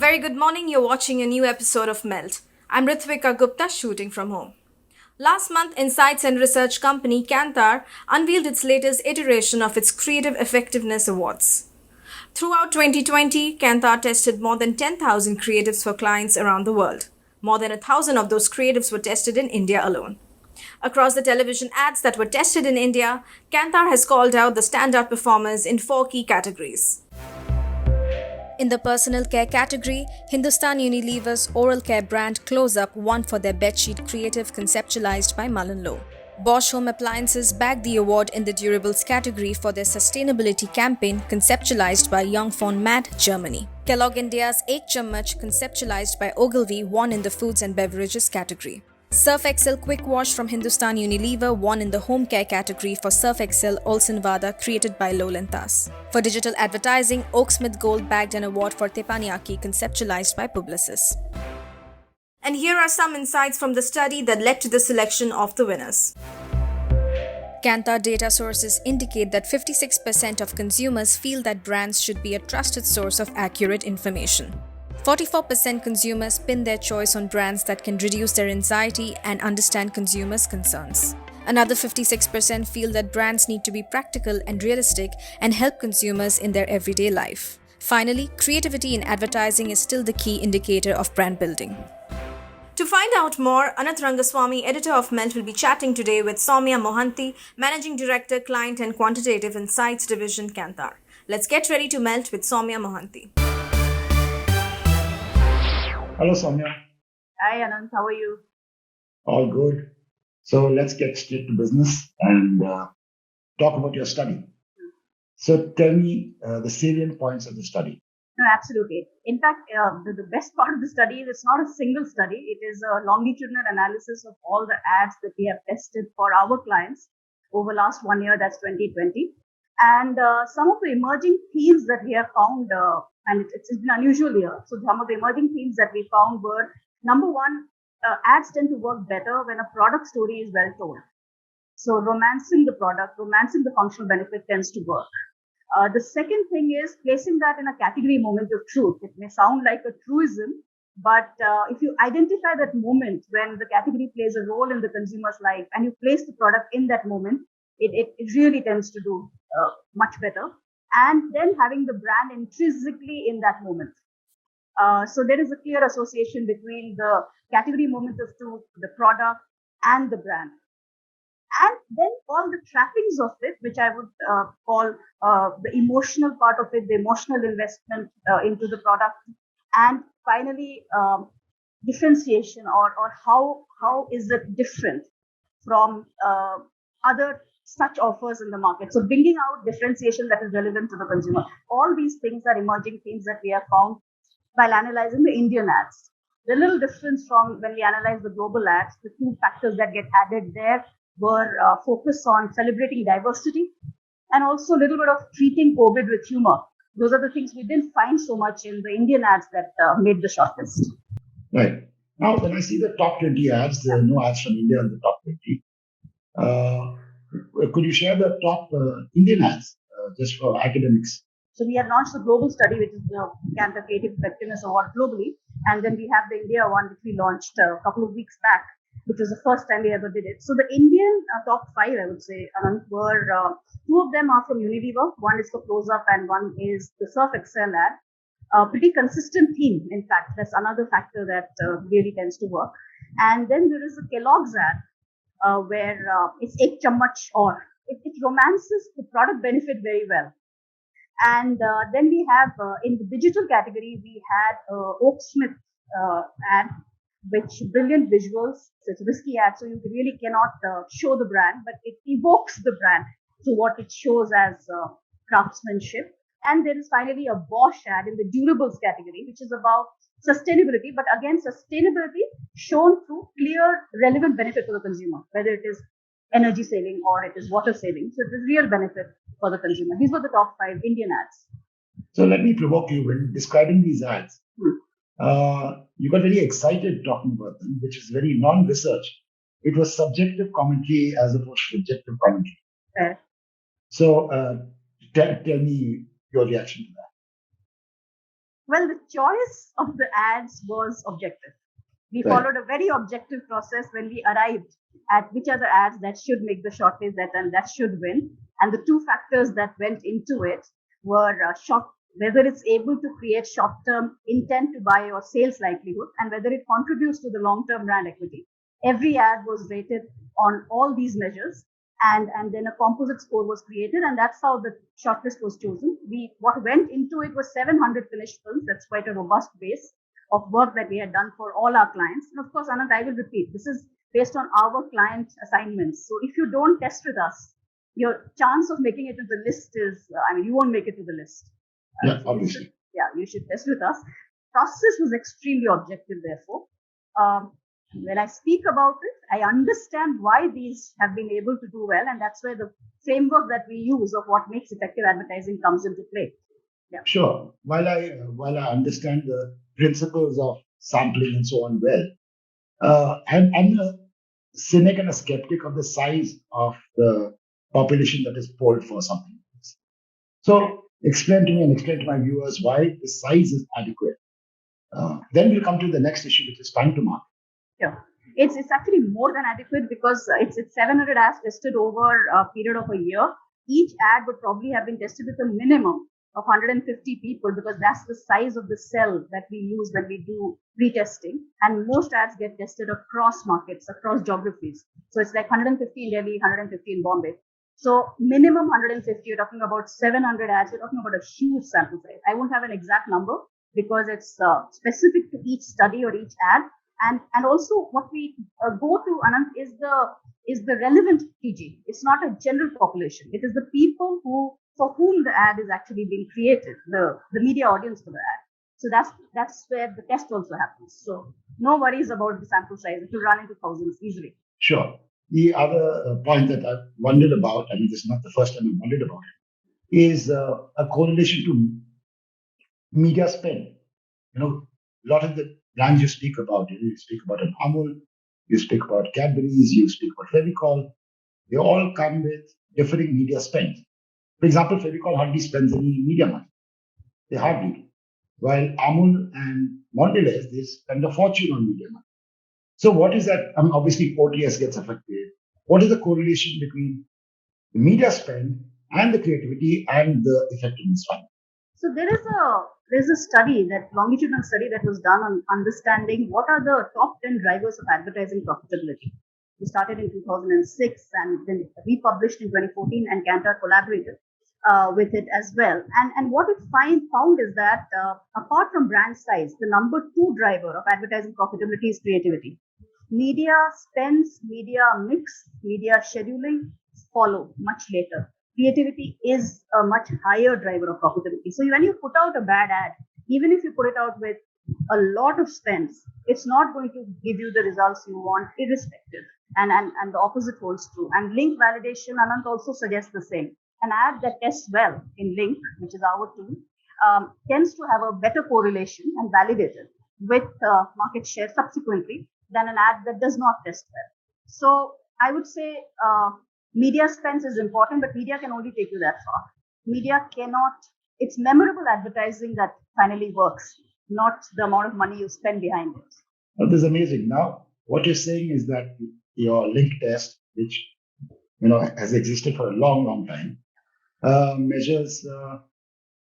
very good morning. You're watching a new episode of Melt. I'm Ritvika Gupta, shooting from home. Last month, insights and research company Kantar unveiled its latest iteration of its Creative Effectiveness Awards. Throughout 2020, Kantar tested more than 10,000 creatives for clients around the world. More than 1,000 of those creatives were tested in India alone. Across the television ads that were tested in India, Kantar has called out the standout performers in four key categories. In the personal care category, Hindustan Unilever's oral care brand Close Up won for their bedsheet creative conceptualized by Mullen Lowe. Bosch Home Appliances bagged the award in the durables category for their sustainability campaign conceptualized by Youngfon Mad, Germany. Kellogg India's Ek Chammach, conceptualized by Ogilvy, won in the foods and beverages category. Surf Excel Quick Wash from Hindustan Unilever won in the home care category for Surf Excel Olsen Vada, created by Lowland Tas. For digital advertising, Oaksmith Gold bagged an award for Teppanyaki, conceptualized by Publicis. And here are some insights from the study that led to the selection of the winners. Kantar data sources indicate that 56% of consumers feel that brands should be a trusted source of accurate information. 44% consumers pin their choice on brands that can reduce their anxiety and understand consumers' concerns. Another 56% feel that brands need to be practical and realistic and help consumers in their everyday life. Finally, creativity in advertising is still the key indicator of brand building. To find out more, Anant Rangaswami, editor of Melt, will be chatting today with Soumya Mohanty, Managing Director, Client and Quantitative Insights Division, Kantar. Let's get ready to melt with Soumya Mohanty. Hello, Soumya. Hi, Anant. How are you? All good. So let's get straight to business and talk about your study. So tell me the salient points of the study. No, absolutely. In fact, the best part of the study is it's not a single study. It is a longitudinal analysis of all the ads that we have tested for our clients over last 1 year, that's 2020. And some of the emerging themes that we have found, and it's been an unusual year. So some of the emerging themes that we found were, number one, ads tend to work better when a product story is well told. So romancing the product, romancing the functional benefit tends to work. The second thing is placing that in a category moment of truth. It may sound like a truism, but if you identify that moment when the category plays a role in the consumer's life and you place the product in that moment, it really tends to do much better. And then having the brand intrinsically in that moment. So there is a clear association between the category moment of truth, the product, and the brand. And then all the trappings of it, which I would call the emotional part of it, the emotional investment into the product, and finally differentiation or how is it different from other such offers in the market. So bringing out differentiation that is relevant to the consumer. All these things are emerging themes that we have found while analyzing the Indian ads. The little difference from when we analyze the global ads, the two factors that get added there were focus on celebrating diversity and also a little bit of treating COVID with humor. Those are the things we didn't find so much in the Indian ads that made the shortlist. Right. Now, when I see the top 20 ads, there are no ads from India in the top 20. Could you share the top Indian ads just for academics? So we have launched the global study, which is the Kantar Creative Effectiveness Award globally. And then we have the India one, which we launched a couple of weeks back, which was the first time we ever did it. So the Indian top five, I would say, Anant, were two of them are from Unilever. One is for Close Up and one is the Surf Excel ad. Pretty consistent theme, in fact. That's another factor that really tends to work. And then there is the Kellogg's ad, where it's Ek Chammach or. It romances the product benefit very well. And then we have, in the digital category, we had Oaksmith ad, which brilliant visuals. So it's a risky ad, so you really cannot show the brand, but it evokes the brand to what it shows as craftsmanship. And there is finally a Bosch ad in the durables category, which is about sustainability, but again, sustainability shown through clear, relevant benefit for the consumer, whether it is energy saving or it is water saving. So it is real benefit for the consumer. These were the top five Indian ads. So let me provoke you when describing these ads. You got very excited talking about them, which is very non-research. It was subjective commentary as opposed to objective commentary. Fair. So tell me your reaction to that. Well, the choice of the ads was objective. We Right. followed a very objective process when we arrived at which are the ads that should make the shortlist and that should win. And the two factors that went into it were whether it's able to create short-term intent to buy or sales likelihood, and whether it contributes to the long-term brand equity. Every ad was rated on all these measures, and then a composite score was created, and that's how the shortlist was chosen. What went into it was 700 finished films. That's quite a robust base of work that we had done for all our clients. And of course, Anant, I will repeat, this is based on our client assignments. So if you don't test with us, your chance of making it to the list is, you won't make it to the list. Yeah, obviously. You should test with us. Process was extremely objective, therefore. When I speak about it, I understand why these have been able to do well, and that's where the framework that we use of what makes effective advertising comes into play. Yeah. Sure. While I understand the principles of sampling and so on well, I'm a cynic and a skeptic of the size of the population that is polled for something like this. So explain to me and explain to my viewers why the size is adequate. Then we'll come to the next issue, which is time to market. Yeah. It's actually more than adequate because it's 700 ads tested over a period of a year. Each ad would probably have been tested with a minimum of 150 people because that's the size of the cell that we use when we do retesting. And most ads get tested across markets, across geographies. So it's like 150 in Delhi, 150 in Bombay. So minimum 150, you're talking about 700 ads, you're talking about a huge sample size. I won't have an exact number because it's specific to each study or each ad. And also what we go to, Anant, is the relevant PG. It's not a general population. It is the people for whom the ad is actually being created, the media audience for the ad. So that's where the test also happens. So no worries about the sample size. It will run into thousands easily. Sure. The other point that I've wondered about, I mean, this is not the first time I've wondered about it, is a correlation to media spend. A lot of the brands you speak about, you speak about an Amul, you speak about Cadbury's, you speak about Fevicol, they all come with differing media spend. For example, Fevicol hardly spends any media money. They hardly do. While Amul and Mondelez, they spend a fortune on media money. So what is that? Obviously, ODS gets affected. What is the correlation between the media spend and the creativity and the effectiveness fund? So there's a study, that longitudinal study that was done on understanding what are the top 10 drivers of advertising profitability. We started in 2006 and then republished in 2014, and Kantar collaborated with it as well. And what it found is that apart from brand size, the number 2 driver of advertising profitability is creativity. Media spends, media mix, media scheduling follow much later. Creativity is a much higher driver of profitability. So when you put out a bad ad, even if you put it out with a lot of spends, it's not going to give you the results you want, irrespective. And the opposite holds true. And link validation, Anant also suggests the same. An ad that tests well in Link, which is our tool, tends to have a better correlation and validated with market share subsequently than an ad that does not test well. So I would say media spends is important, but media can only take you that far. Media cannot, it's memorable advertising that finally works, not the amount of money you spend behind it. Well, this is amazing. Now, what you're saying is that your link test, which has existed for a long, long time, measures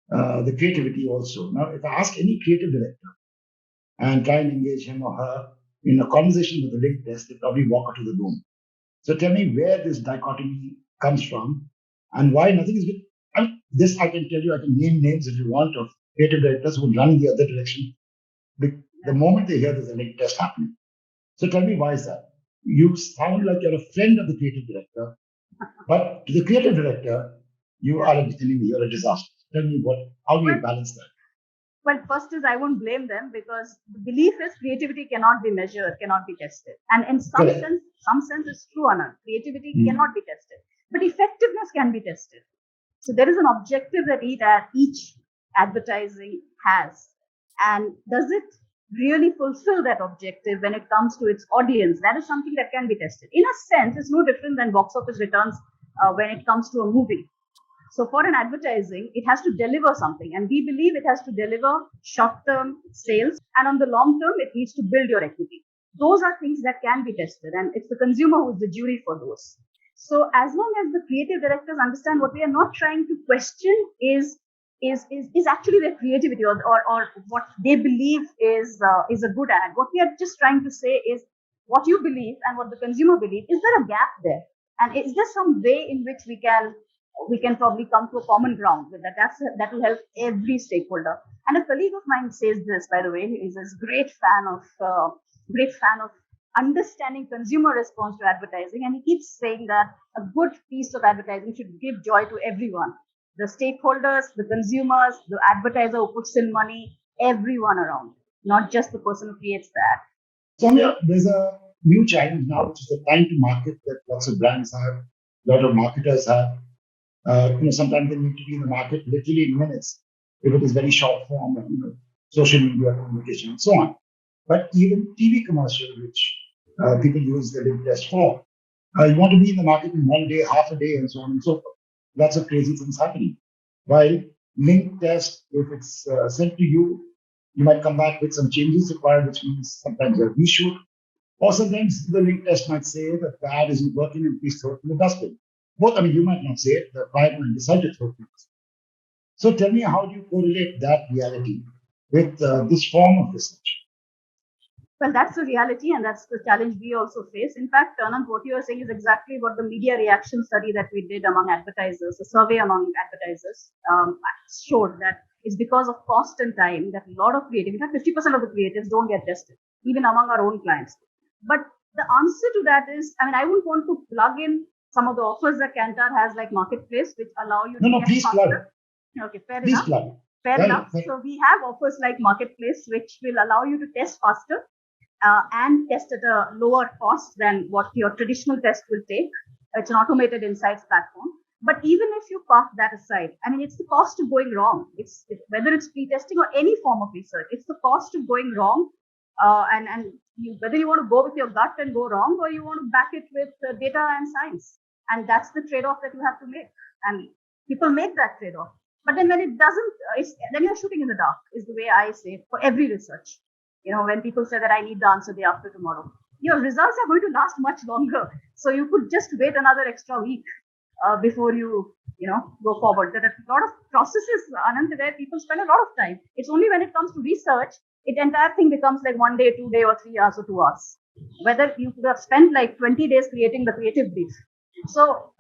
the creativity also. Now, if I ask any creative director and try and engage him or her in a conversation with the link test, they probably walk out of the room. So tell me where this dichotomy comes from and why nothing is good. This I can tell you, I can name names if you want of creative directors who run the other direction the moment they hear there's a link test happening. So tell me, why is that? You sound like you're a friend of the creative director, but to the creative director, you are an enemy, you're a disaster. Tell me how do you balance that? Well, first is I won't blame them because the belief is creativity cannot be measured, cannot be tested. And in some sense it's true, Anand. Creativity cannot be tested, but effectiveness can be tested. So there is an objective that each advertising has. And does it really fulfill that objective when it comes to its audience? That is something that can be tested. In a sense, it's no different than box office returns when it comes to a movie. So for an advertising, it has to deliver something. And we believe it has to deliver short-term sales. And on the long term, it needs to build your equity. Those are things that can be tested. And it's the consumer who is the jury for those. So as long as the creative directors understand what we are not trying to question is actually their creativity or what they believe is a good ad. What we are just trying to say is what you believe and what the consumer believes. Is there a gap there? And is there some way in which we can probably come to a common ground with that? That will help every stakeholder. And a colleague of mine says this, by the way, he is a great fan of understanding consumer response to advertising, and he keeps saying that a good piece of advertising should give joy to everyone: the stakeholders, the consumers, the advertiser who puts in money, everyone around, not just the person who creates the ad. Soumya, there's a new challenge now, which is the time to market that lots of brands have, a lot of marketers have. Sometimes they need to be in the market literally in minutes if it is very short form, social media communication and so on. But even TV commercial, which people use the link test for, you want to be in the market in 1 day, half a day, and so on and so forth. Lots of crazy things happening. While link test, if it's sent to you, you might come back with some changes required, which means sometimes a reshoot. Or sometimes the link test might say that the ad isn't working and please throw it in the dustbin. Both, you might not say it, the client might decide to throw it in the dustbin. So tell me, how do you correlate that reality with this form of research? Well, that's the reality, and that's the challenge we also face. In fact, Anant, what you are saying is exactly what the media reaction study that we did among advertisers, a survey among advertisers, showed that it's because of cost and time that a lot of creative, in fact, 50% of the creatives don't get tested, even among our own clients. But the answer to that is, I wouldn't want to plug in some of the offers that Kantar has, like Marketplace, which allow you to No, please faster. Plug. Okay, fair please enough. Plug. Fair enough. So we have offers like Marketplace, which will allow you to test faster. And test at a lower cost than what your traditional test will take. It's an automated insights platform. But even if you park that aside, it's the cost of going wrong. Whether it's pre-testing or any form of research, it's the cost of going wrong. Whether you want to go with your gut and go wrong, or you want to back it with data and science. And that's the trade-off that you have to make. And people make that trade-off. But then when it doesn't, then you're shooting in the dark, is the way I say it for every research. When people say that I need the answer day after tomorrow, your results are going to last much longer. So you could just wait another extra week before you go forward. There are a lot of processes, Anant, where people spend a lot of time. It's only when it comes to research, the entire thing becomes like 1 day, 2 days, or 3 hours or 2 hours. Whether you could have spent like 20 days creating the creative brief. So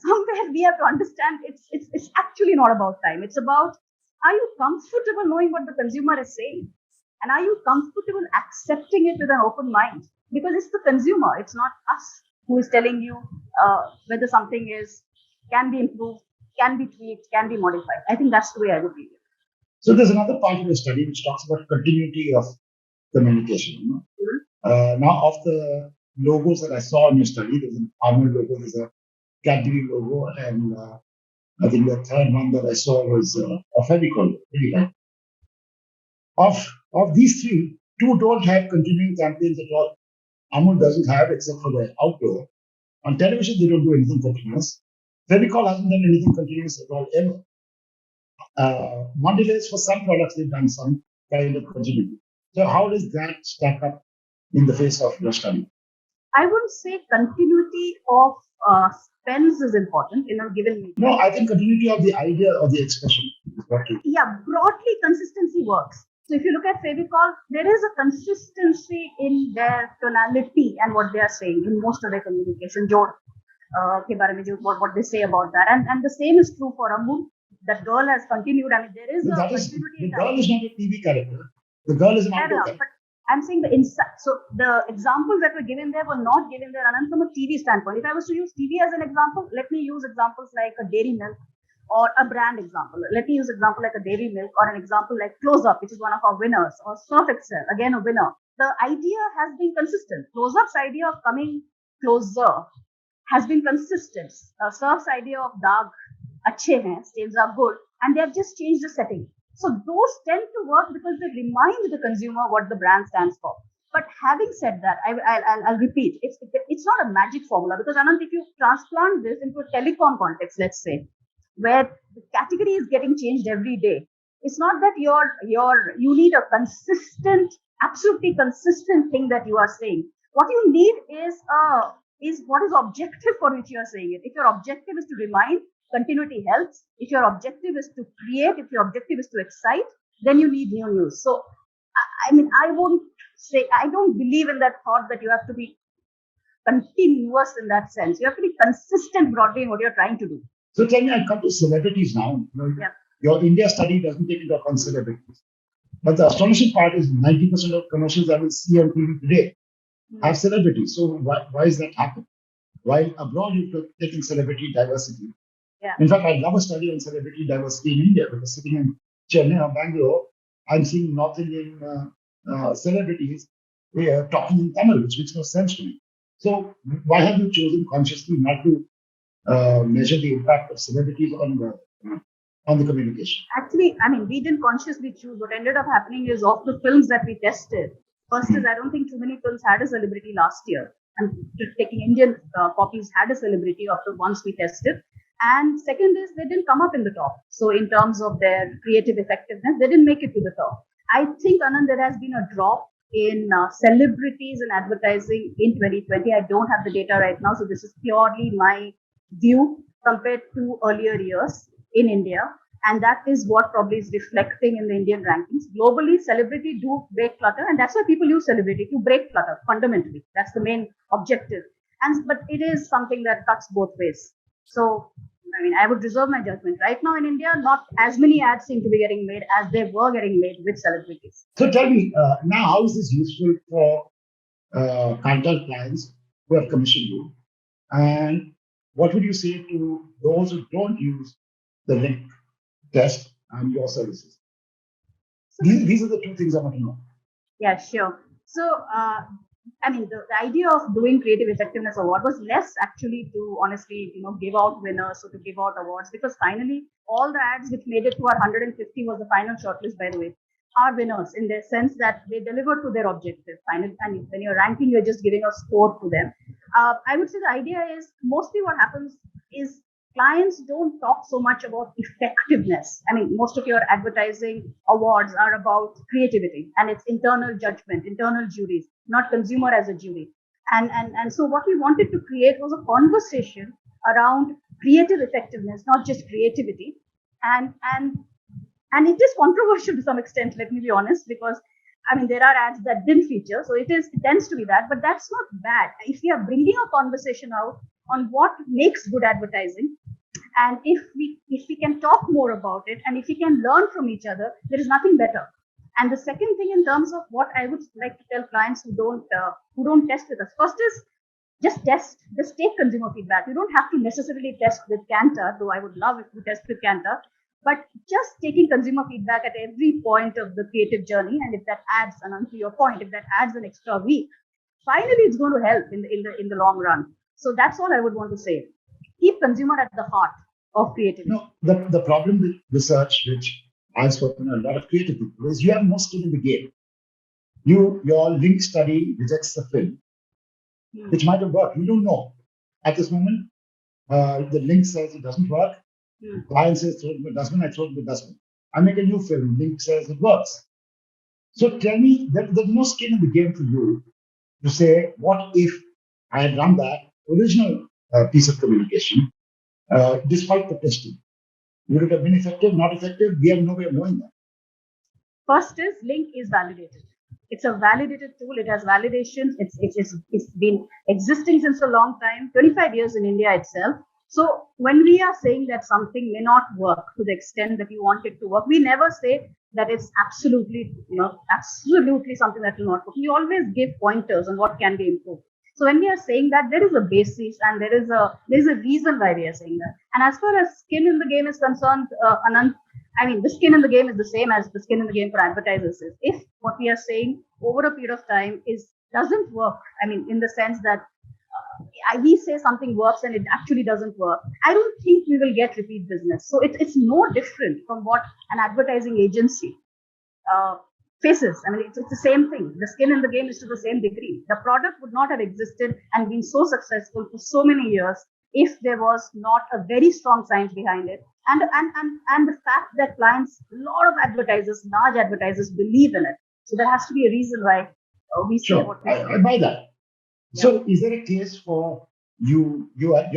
somewhere we have to understand it's actually not about time. It's about, are you comfortable knowing what the consumer is saying? And are you comfortable accepting it with an open mind? Because it's the consumer, it's not us who is telling you whether something can be improved, can be tweaked, can be modified. I think that's the way I would read it. So there's another part of the study which talks about continuity of communication. Now, of the logos that I saw in your study, there's an Arnold logo, there's a Cadbury logo, and I think the third one that I saw was a Fevicol. Really like. Of these three, two don't have continuing campaigns at all. Amul doesn't have, except for the outdoor. On television, they don't do anything continuous. Fevicol hasn't done anything continuous at all ever. Mondelez, for some products, they've done some kind of continuity. So how does that stack up in the face of your study? I wouldn't say continuity of spends is important in a given media. No, I think continuity of the idea or the expression. Yeah, broadly consistency works. So if you look at Fevicol, there is a consistency in their tonality and what they are saying in most of their communication. What they say about that. And the same is true for Amul. That girl has continued. There is a continuity. The girl is not a TV character. The girl is an outdoor character. But I'm saying the insight. So the examples that were given there were not given there, Anand, from a TV standpoint. If I was to use TV as an example, let me use examples like a dairy milk or a brand example. Let me use example like a dairy milk or an example like Close Up, which is one of our winners, or Surf Excel, again a winner. The idea has been consistent. Close Up's idea of coming closer has been consistent. Surf's idea of Daag, Achhe hain, stains are good, and they have just changed the setting. So those tend to work because they remind the consumer what the brand stands for. But having said that, I'll repeat, it's not a magic formula, because Anant, if you transplant this into a telecom context, let's say, where the category is getting changed every day. It's not that you need a consistent, absolutely consistent thing that you are saying. What you need is what is objective for which you are saying it. If your objective is to remind, continuity helps. If your objective is to create, if your objective is to excite, then you need new news. So I won't say, I don't believe in that thought that you have to be continuous in that sense. You have to be consistent broadly in what you're trying to do. So tell me, I come to celebrities now. Yeah. Your India study doesn't take into account celebrities. But the astonishing part is 90% of commercials I will see on TV today have celebrities. So why is that happening? While abroad you've taken celebrity diversity. Yeah. In fact, I'd love a study on celebrity diversity in India, because sitting in Chennai or Bangalore, I'm seeing North Indian celebrities talking in Tamil, which makes no sense to me. So why have you chosen consciously not to measure the impact of celebrities on the communication? Actually, we didn't consciously choose. What ended up happening is, of the films that we tested, first is, I don't think too many films had a celebrity last year. And taking Indian copies had a celebrity of the ones we tested. And second is, they didn't come up in the top. So in terms of their creative effectiveness, they didn't make it to the top. I think, Anand, there has been a drop in celebrities in advertising in 2020. I don't have the data right now, so this is purely my view compared to earlier years in India. And that is what probably is reflecting in the Indian rankings. Globally, celebrity do break clutter, and that's why people use celebrity to break clutter, fundamentally. That's the main objective. But it is something that cuts both ways. So, I would reserve my judgment. Right now in India, not as many ads seem to be getting made as they were getting made with celebrities. So tell me, now how is this useful for Kantar clients who have commissioned you? And what would you say to those who don't use the link test and your services? These are the two things I want to know. Yeah, sure. So, the idea of doing Creative Effectiveness Award was less actually to honestly, give out winners or to give out awards, because finally all the ads which made it to our 150 was the final shortlist, by the way, are winners in the sense that they delivered to their objective. And when you're ranking, you're just giving a score to them. I would say the idea is, mostly what happens is, clients don't talk so much about effectiveness. Most of your advertising awards are about creativity and it's internal judgment, internal juries, not consumer as a jury. And so what we wanted to create was a conversation around creative effectiveness, not just creativity. And it is controversial to some extent, let me be honest, because there are ads that didn't feature, so it tends to be that, but that's not bad. If we are bringing a conversation out on what makes good advertising, and if we can talk more about it, and if we can learn from each other, there is nothing better. And the second thing, in terms of what I would like to tell clients who don't test with us, first is just test, just take consumer feedback. You don't have to necessarily test with Kantar, though I would love if you test with Kantar, but just taking consumer feedback at every point of the creative journey, and if that adds, and to your point, if that adds an extra week, finally it's going to help in the long run. So that's all I would want to say. Keep consumer at the heart of creativity. The problem with research, which I've spoken to a lot of creative people, is you have no skin in the game. Your link study rejects the film, which might have worked. You don't know. At this moment, the link says it doesn't work. Client says throw it in the dustbin, I throw it in the dustbin. I make a new film, link says it works. So tell me, there's no skin in the game for you to say, what if I had run that original piece of communication, despite the testing? Would it have been effective, not effective? We have no way of knowing that. First is, link is validated. It's a validated tool. It has validations. It's been existing since a long time, 25 years in India itself. So when we are saying that something may not work to the extent that you want it to work, we never say that it's absolutely something that will not work. We always give pointers on what can be improved. So when we are saying that, there is a basis and there is a reason why we are saying that. And as far as skin in the game is concerned, Anant, the skin in the game is the same as the skin in the game for advertisers. If what we are saying over a period of time doesn't work, in the sense that we say something works and it actually doesn't work, I don't think we will get repeat business. So it's no different from what an advertising agency faces. It's the same thing. The skin in the game is to the same degree. The product would not have existed and been so successful for so many years if there was not a very strong science behind it and the fact that clients, a lot of advertisers, large advertisers, believe in it. So there has to be a reason why we say Sure, what we say. I buy that. Yeah. So, is there a case for you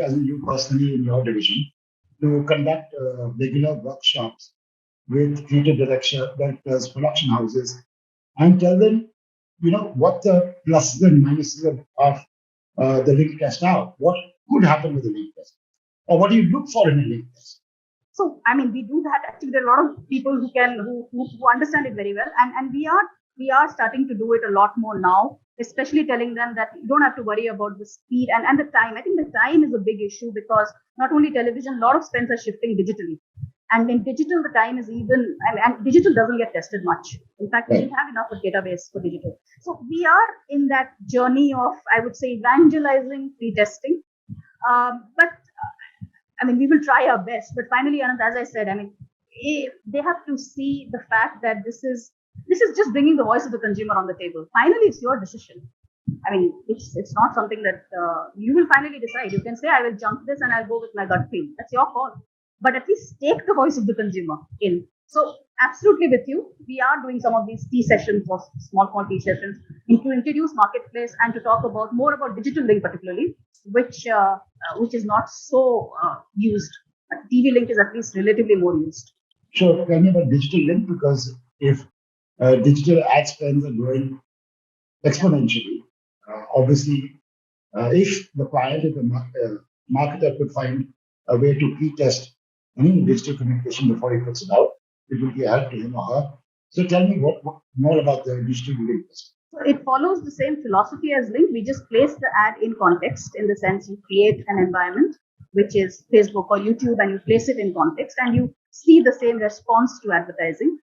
as in you personally in your division, to conduct regular workshops with creative directors, production houses, and tell them, what the pluses and minuses of the link test are? What could happen with the link test? Or what do you look for in a link test? So, I mean, we do that. Actually, there are a lot of people who understand it very well, and we are starting to do it a lot more now, especially telling them that you don't have to worry about the speed and the time. I think the time is a big issue because not only television, a lot of spends are shifting digitally. And in digital, the time is even, and digital doesn't get tested much. In fact, we didn't have enough of database for digital. So we are in that journey of, I would say, evangelizing pre-testing. But I mean, we will try our best. But finally, Anant, as I said, I mean, they have to see the fact that this is just bringing the voice of the consumer on the table. Finally, it's your decision. I mean, it's not something that you will finally decide. You can say, I will jump this and I'll go with my gut feel. That's your call. But at least take the voice of the consumer in. So absolutely with you. We are doing some of these tea sessions or small tea sessions to introduce marketplace and to talk about more about digital link particularly, which is not so used. TV link is at least relatively more used. Sure. Tell me about digital link, because if digital ad spends are growing exponentially, obviously, if the client, if the marketer could find a way to pre-test any digital communication before he puts it out, it will be a help to him or her. So tell me what more about the digital link test. So it follows the same philosophy as link. We just place the ad in context, in the sense you create an environment, which is Facebook or YouTube, and you place it in context and you see the same response to advertising.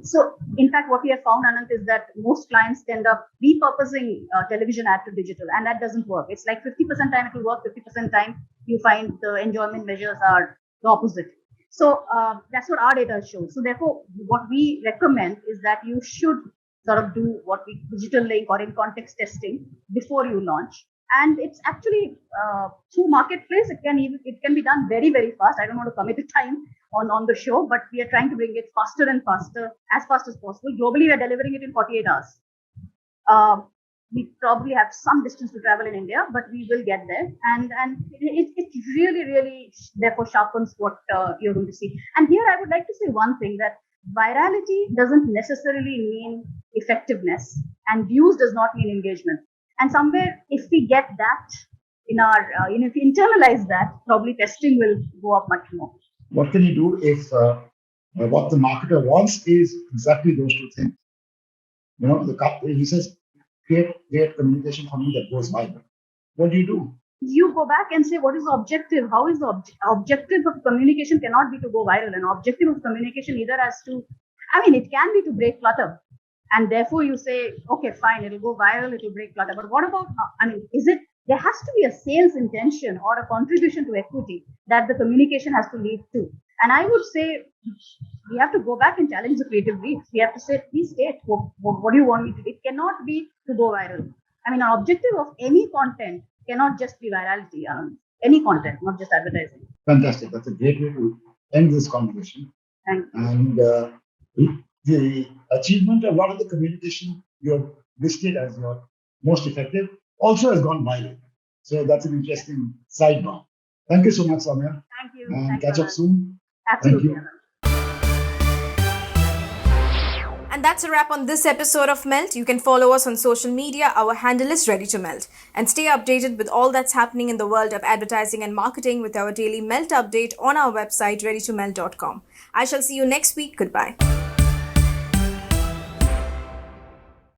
So in fact, what we have found, Anant, is that most clients end up repurposing television ad to digital, and that doesn't work. It's like 50% time it will work, 50% time you find the enjoyment measures are the opposite. So that's what our data shows. So therefore, what we recommend is that you should sort of do what we digital link or in context testing before you launch. And it's actually through marketplace, it can be done very, very fast. I don't want to commit the time on the show, but we are trying to bring it faster and faster, as fast as possible. Globally, we are delivering it in 48 hours. We probably have some distance to travel in India, but we will get there. And it really, really therefore sharpens what you're going to see. And here I would like to say one thing, that virality doesn't necessarily mean effectiveness, and views does not mean engagement. And somewhere, if we get that in our, if we internalize that, probably testing will go up much more. What can you do if what the marketer wants is exactly those two things? He says, create communication for me that goes viral. What do? You go back and say, what is the objective? How is the objective of communication cannot be to go viral. An objective of communication either has to, it can be to break clutter. And therefore you say, okay, fine, it'll go viral, it'll break clutter. But what about, there has to be a sales intention or a contribution to equity that the communication has to lead to. And I would say we have to go back and challenge the creative briefs. We have to say, please state, what do you want me to do? It cannot be to go viral. An objective of any content cannot just be virality. Any content, not just advertising. Fantastic. That's a great way to end this conversation. Thank you. And the achievement of a lot of the communication you have listed as your most effective also has gone viral. So that's an interesting sidebar. Thank you so much, Soumya. Thank you. And catch up soon. Absolutely. Thank you. And that's a wrap on this episode of Melt. You can follow us on social media. Our handle is Ready to Melt. And stay updated with all that's happening in the world of advertising and marketing with our daily Melt update on our website, readytomelt.com. I shall see you next week. Goodbye.